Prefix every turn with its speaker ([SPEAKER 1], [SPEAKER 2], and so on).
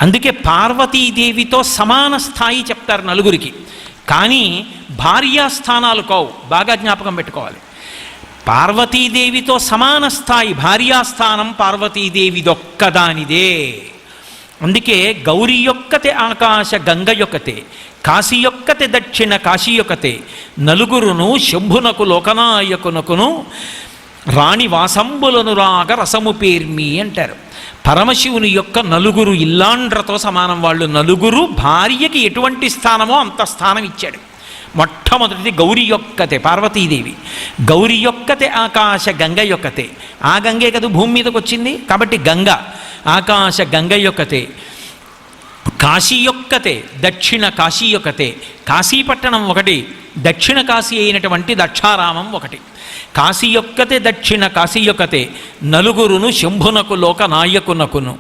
[SPEAKER 1] అందుకే పార్వతీదేవితో సమాన స్థాయి చెప్తారు నలుగురికి. కానీ భార్యాస్థానాలు కావు, బాగా జ్ఞాపకం పెట్టుకోవాలి. పార్వతీదేవితో సమాన స్థాయి భార్యాస్థానం పార్వతీదేవిదొక్కదానిదే. అందుకే గౌరీ యొక్కతే ఆకాశ గంగ యొక్కతే, కాశీ యొక్కతే దక్షిణ కాశీ యొక్కతే, నలుగురును శంభునకు లోకనాయకునకును రాణి వాసంబులను రాగ రసము పేర్మి అంటారు. పరమశివుని యొక్క నలుగురు ఇల్లాండ్రతో సమానం వాళ్ళు. నలుగురు భార్యకి ఎటువంటి స్థానమో అంత స్థానం ఇచ్చాడు. మొట్టమొదటిది గౌరీ యొక్కతే పార్వతీదేవి. గౌరీ యొక్కతే ఆకాశ గంగ యొక్కతే. ఆ గంగే కదా భూమి మీదకి వచ్చింది, కాబట్టి గంగ ఆకాశ గంగ యొక్కతే. కాశీ యొక్కతే దక్షిణ కాశీ యొక్కతే. కాశీపట్టణం ఒకటి, దక్షిణ కాశీ అయినటువంటి దక్షారామం ఒకటి. కాశీ యొక్కతే దక్షిణ కాశీ యొక్కతే, నలుగురును శంభునకు లోక నాయకునకును.